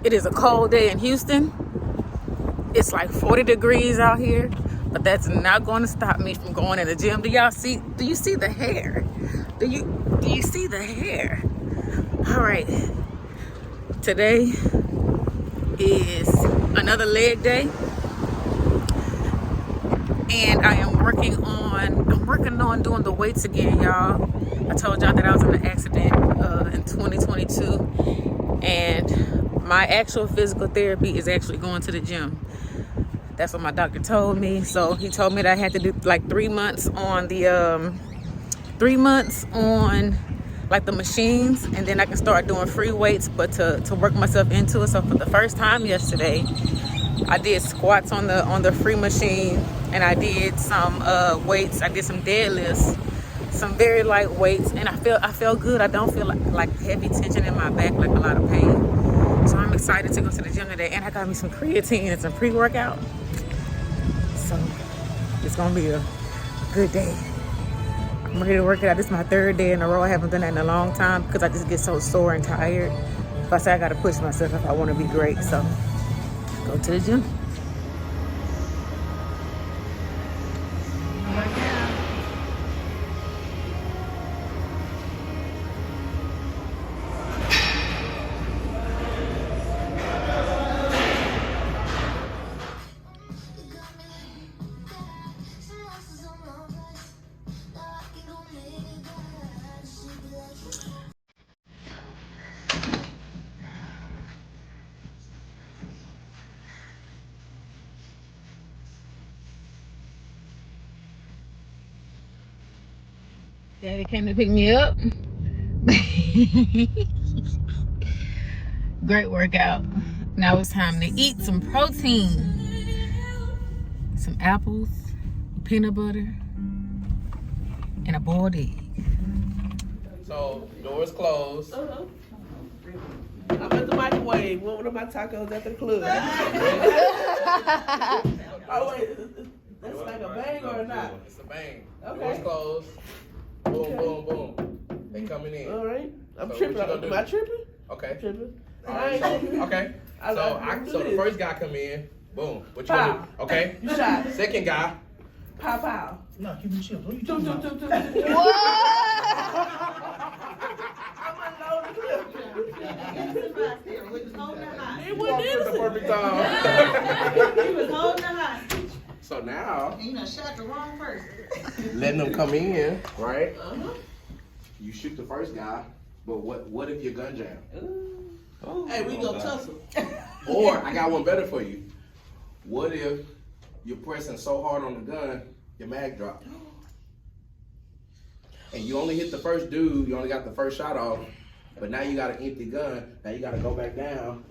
It is a cold day in Houston. It's like 40 degrees out here, but that's not going to stop me from going in the gym. Do you see the hair? Do you see the hair? All right. Today is another leg day. And I'm working on doing the weights again, y'all. I told y'all that I was in an accident in 2022, and my actual physical therapy is actually going to the gym. That's what my doctor told me. So he told me that I had to do like 3 months on the 3 months on like the machines, and then I can start doing free weights, but to work myself into it. So for the first time yesterday, I did squats on the free machine, and I did some weights. I did some deadlifts, some very light weights, and I felt good. I don't feel like heavy tension in my back, like a lot of pain. So I'm excited to go to the gym today, and I got me some creatine and some pre-workout. So it's gonna be a good day. I'm ready to work it out. This is my 3rd day in a row. I haven't done that in a long time because I just get so sore and tired. But I say I gotta push myself if I want to be great. So go to the gym. Daddy came to pick me up. Great workout. Now it's time to eat some protein. Some apples, peanut butter, and a boiled egg. So, doors closed. I'm at the microwave. One of my tacos at the club. Oh, wait. That's like a bang or not? It's a bang. Okay. Doors closed. Boom, boom, boom. They coming in. All right. I'm So tripping. what you gonna do? Am I tripping? Okay. Tripping. I ain't tripping. Okay. So the first guy come in. Boom. What you gonna do? Okay. You shot. Second guy. Pow, pow. No, keep it chill. What are you Two, talking two, about? two, two. What? I'm unloading clip. It Walked wasn't at the perfect innocent. time. He was holding the hostage. So now, And you done shot the wrong person. letting them come in, right? Uh-huh. You shoot the first guy, but what if your gun jam? Hey, we gonna tussle. Or I got one better for you. What if you're pressing so hard on the gun, your mag drop? And you only hit the first dude, you only got the first shot off, but now you got an empty gun. Now you got to go back down,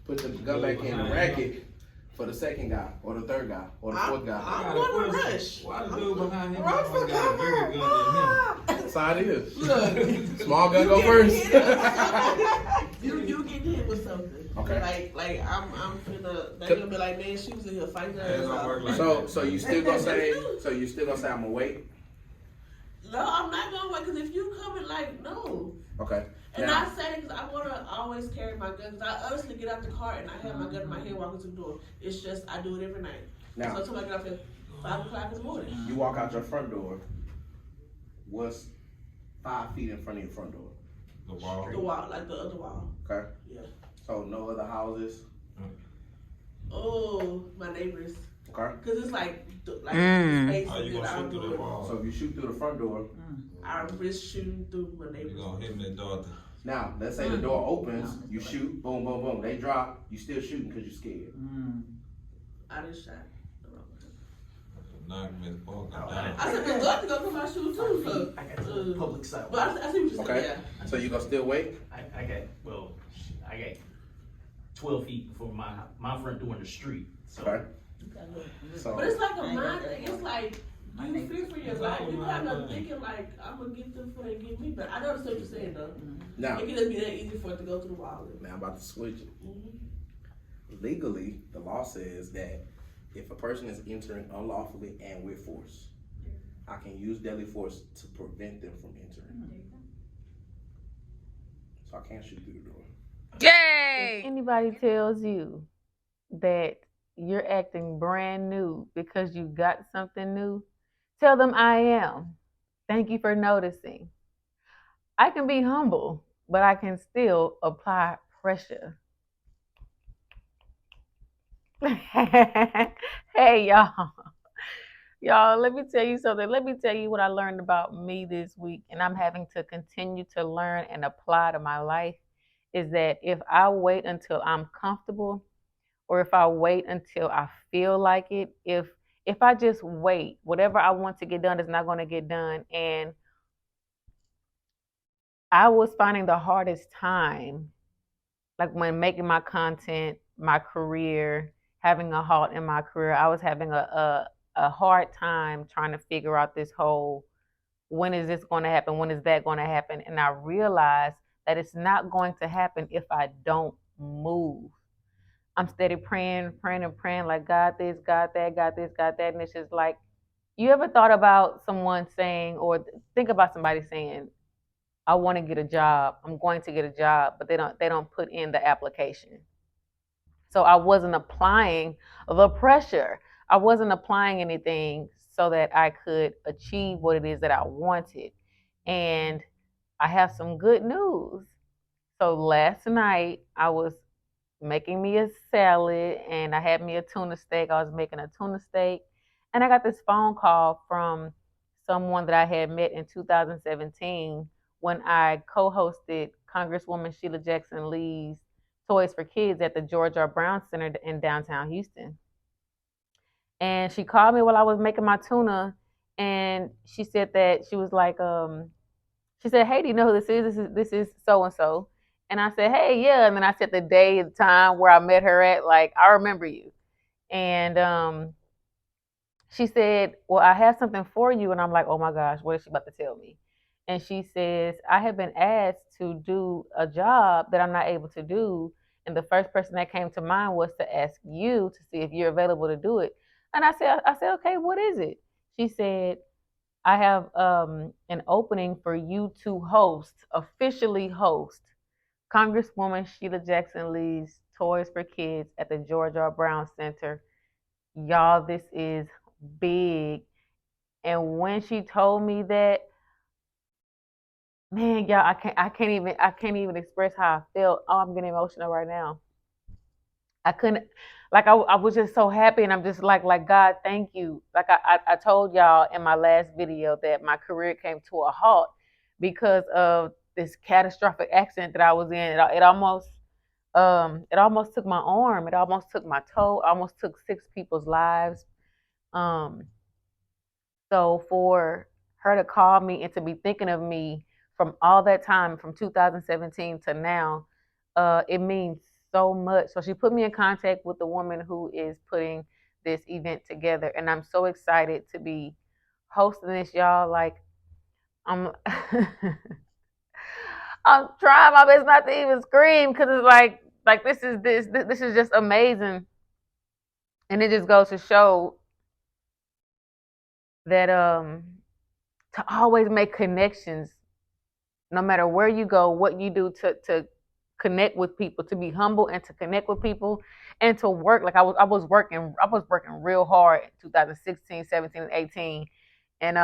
put the gun back in the racket for the second guy, or the third guy, or the fourth guy. I'm gonna rush. Why the dude behind him Run for got a bigger gun That's how it is. Look. Small gun go first. You get hit with something. Okay. Like I'm finna. They gonna be like, man, she was in here fighting her ass off. So you still gonna say I'm gonna wait? No, I'm not gonna wait, because if you coming like, no. Okay. And Now- I said it because I want to always carry my gun. Because I honestly get out the car and I have my gun in my hand walking to the door. It's just, I do it every night. Now- So until I get out there, 5 o'clock in the morning. You walk out your front door. What's 5 feet in front of your front door? The wall. The wall, like the other wall. Okay. Yeah. So no other houses. Oh, my neighbors. Okay. Because it's like How space you and then gonna shoot through that outdoor. wall? So if you shoot through the front door, I risk shooting through my You neighbors. gonna hit that door. now let's say the door opens, you shoot, boom, boom, boom. They drop, you still shooting because you're scared. I just shot. Knock him in the park down. I said, the love to go through my shoe too. So, I got public side. but I see what you're saying. Okay. Yeah. So you gonna still wait? I got 12 feet before my front door in the street. So Okay. So But it's like a mind thing. It's like you fear for your life. You kind of thinking like, I'm gonna get them before they get me. But I know what you're saying though. now, It can just be that easy for it to go to the wall. now I'm about to switch it. Mm-hmm. Legally, the law says that if a person is entering unlawfully and with force, I can use deadly force to prevent them from entering. So I can't shoot through the door. Yay! If anybody tells you that you're acting brand new because you got something new, tell them I am. Thank you for noticing. I can be humble, but I can still apply pressure. Hey, y'all. Y'all, let me tell you something. Let me tell you what I learned about me this week, and I'm having to continue to learn and apply to my life. Is that if I wait until I'm comfortable, or if I wait until I feel like it, if I just wait, whatever I want to get done is not going to get done. And I was finding the hardest time, like when making my content, my career, having a halt in my career, I was having a hard time trying to figure out this whole, when is this going to happen? When is that going to happen? And I realized that it's not going to happen if I don't move. I'm steady praying, praying, and praying, like, God this, God that, God this, God that. And it's just like, you ever thought about someone saying, or think about somebody saying, I want to get a job, I'm going to get a job, but they don't put in the application. So I wasn't applying the pressure. I wasn't applying anything so that I could achieve what it is that I wanted. And I have some good news. So last night I was making me a salad and I had me a tuna steak. I was making a tuna steak and I got this phone call from someone that I had met in 2017 when I co-hosted Congresswoman Sheila Jackson Lee's Toys for Kids at the George R. Brown Center in downtown Houston. And she called me while I was making my tuna and she said that she was like, she said, hey, do you know who this is? This is so and so. And I said, hey, yeah. And then I said the day and time where I met her at, like, I remember you. And she said, well, I have something for you. And I'm like, oh my gosh, what is she about to tell me? And she says, I have been asked to do a job that I'm not able to do. And the first person that came to mind was to ask you to see if you're available to do it. And I said, okay, what is it? She said, I have an opening for you to officially host Congresswoman Sheila Jackson Lee's Toys for Kids at the George R. Brown Center. Y'all, this is big. And when she told me that, man, y'all, I can't even express how I felt. Oh, I'm getting emotional right now. I couldn't, like, I was just so happy, and I'm just like, God, thank you. Like I told y'all in my last video that my career came to a halt because of this catastrophic accident that I was in. It almost took my arm. It almost took my toe. It almost took 6 people's lives. Um, so for her to call me and to be thinking of me from all that time, from 2017 to now, it means so much. So she put me in contact with the woman who is putting this event together, and I'm so excited to be hosting this, y'all. Like, I'm I'm trying my best not to even scream because it's like this is just amazing, and it just goes to show that to always make connections, no matter where you go, what you do, to connect with people, to be humble and to connect with people, and to work. Like I was working real hard in 2016, 17, and 18, and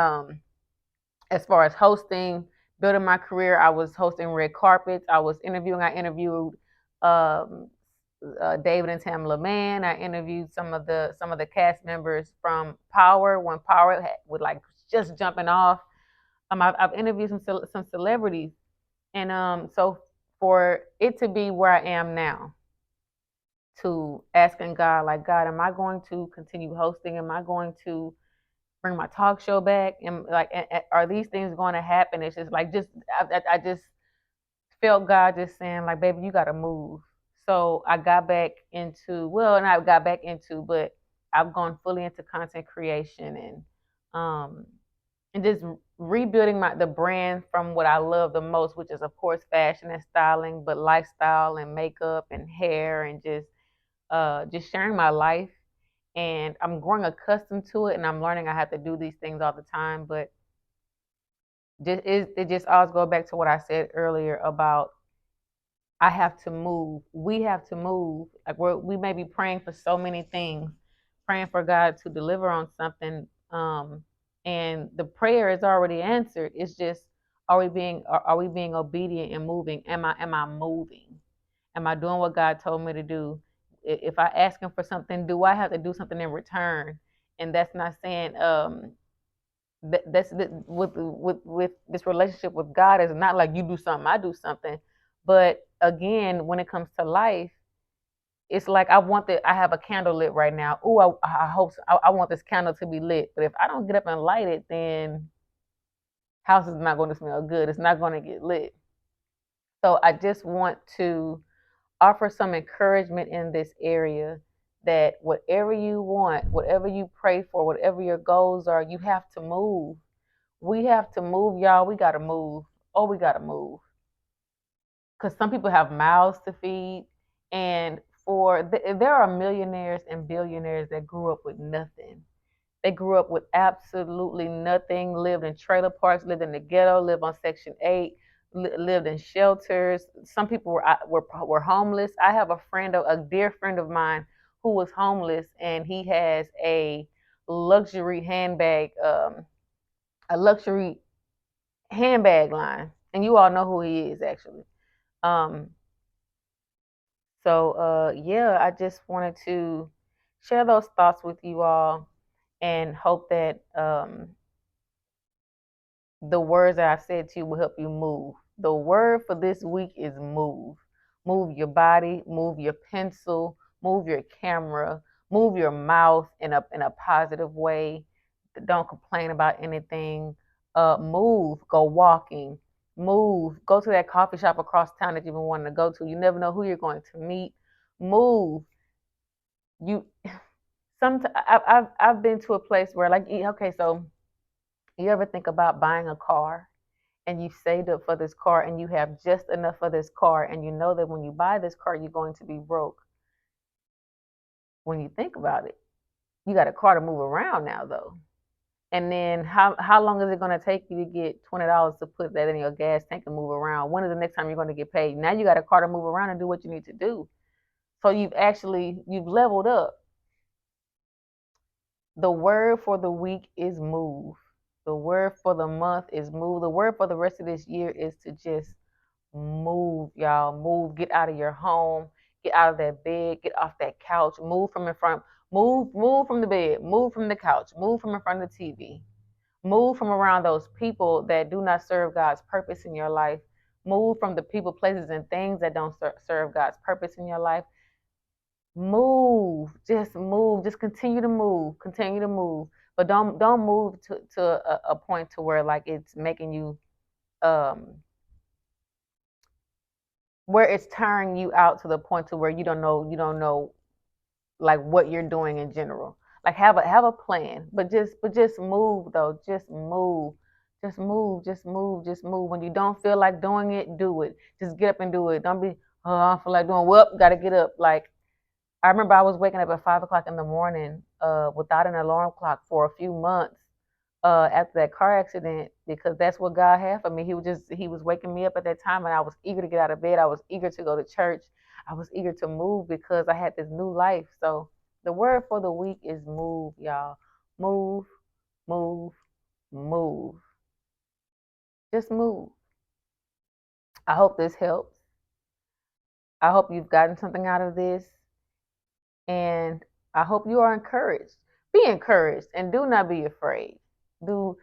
as far as hosting, building my career, I was hosting red carpets. I was interviewing. I interviewed um, David and Tamla Mann. I interviewed some of the cast members from Power when Power would like just jumping off. I've interviewed some celebrities, and so for it to be where I am now, to asking God, like, God, am I going to continue hosting? Am I going to bring my talk show back? And like, are these things going to happen? It's just like, I just felt God just saying, like, baby, you got to move. So I got back into, well, and I got back into, but I've gone fully into content creation and just rebuilding the brand from what I love the most, which is of course fashion and styling, but lifestyle and makeup and hair and just sharing my life. And I'm growing accustomed to it, and I'm learning I have to do these things all the time. But it just always go back to what I said earlier about I have to move. We have to move. Like we may be praying for so many things, praying for God to deliver on something, and the prayer is already answered. It's just are we being obedient and moving? Am I moving? Am I doing what God told me to do? If I ask Him for something, do I have to do something in return? And that's not saying with this relationship with God is not like you do something, I do something. But again, when it comes to life, it's like I have a candle lit right now. Ooh, I hope so. I want this candle to be lit. But if I don't get up and light it, then house is not going to smell good. It's not going to get lit. So I just want to offer some encouragement in this area that whatever you want, whatever you pray for, whatever your goals are, you have to move. We have to move, y'all. We got to move. Oh, we got to move. Because some people have mouths to feed. And there are millionaires and billionaires that grew up with nothing. They grew up with absolutely nothing, lived in trailer parks, lived in the ghetto, lived on Section 8, lived in shelters. Some people were homeless. I have a dear friend of mine who was homeless, and he has luxury handbag, a luxury handbag line. And you all know who he is, actually. Um, yeah, I just wanted to share those thoughts with you all and hope that the words that I said to you will help you move. The word for this week is move. Move your body, move your pencil, move your camera, move your mouth in a positive way. Don't complain about anything. Move, go walking. Move, go to that coffee shop across town that you've been wanting to go to. You never know who you're going to meet. Move. You I've been to a place where, like, okay, so you ever think about buying a car and you saved up for this car and you have just enough for this car, and you know that when you buy this car you're going to be broke? When you think about it, you got a car to move around now, though. And then how long is it going to take you to get $20 to put that in your gas tank and move around? When is the next time you're going to get paid? Now you got a car to move around and do what you need to do. So you've leveled up. The word for the week is move. The word for the month is move. The word for the rest of this year is to just move, y'all. Move. Get out of your home. Get out of that bed. Get off that couch. Move from in front. Move from the bed. Move from the couch. Move from in front of the TV. Move from around those people that do not serve God's purpose in your life. Move from the people, places, and things that don't serve God's purpose in your life. Move. Just move. Just continue to move. Continue to move. But don't move to a point to where, like, it's making you where it's tiring you out to the point to where you don't know like what you're doing in general. Like, have a plan, but just move, though. Just move. Just move. Just move. Just move. When you don't feel like doing it, do it. Just get up and do it. Don't be, oh, I don't feel like doing. Well, gotta get up. Like, I remember I was waking up at 5 o'clock in the morning without an alarm clock for a few months after that car accident, because that's what God had for me. He was waking me up at that time, and I was eager to get out of bed. I was eager to go to church. I was eager to move because I had this new life. So the word for the week is move, y'all. Move, move, move. Just move. I hope this helps. I hope you've gotten something out of this. And I hope you are encouraged. Be encouraged and do not be afraid. Do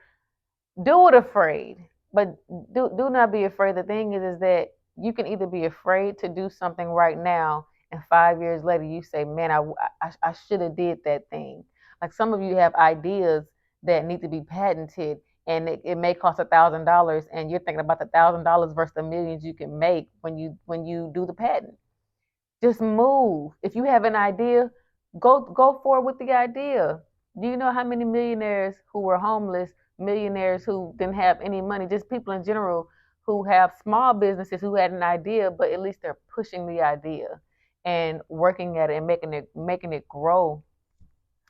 it afraid, but do not be afraid. The thing is that you can either be afraid to do something right now, and 5 years later you say, man, I should have did that thing. Like, some of you have ideas that need to be patented, and it may cost $1,000, and you're thinking about the $1,000 versus the millions you can make when you do the patent. Just move. If you have an idea, go forward with the idea. Do you know how many millionaires who were homeless, millionaires who didn't have any money, just people in general who have small businesses who had an idea, but at least they're pushing the idea and working at it and making it grow.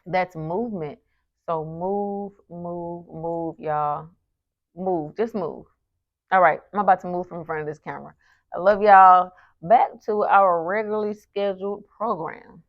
That's movement. So move, move, move, y'all. Move. Just move. All right, I'm about to move from in front of this camera. I love y'all. back to our regularly scheduled program.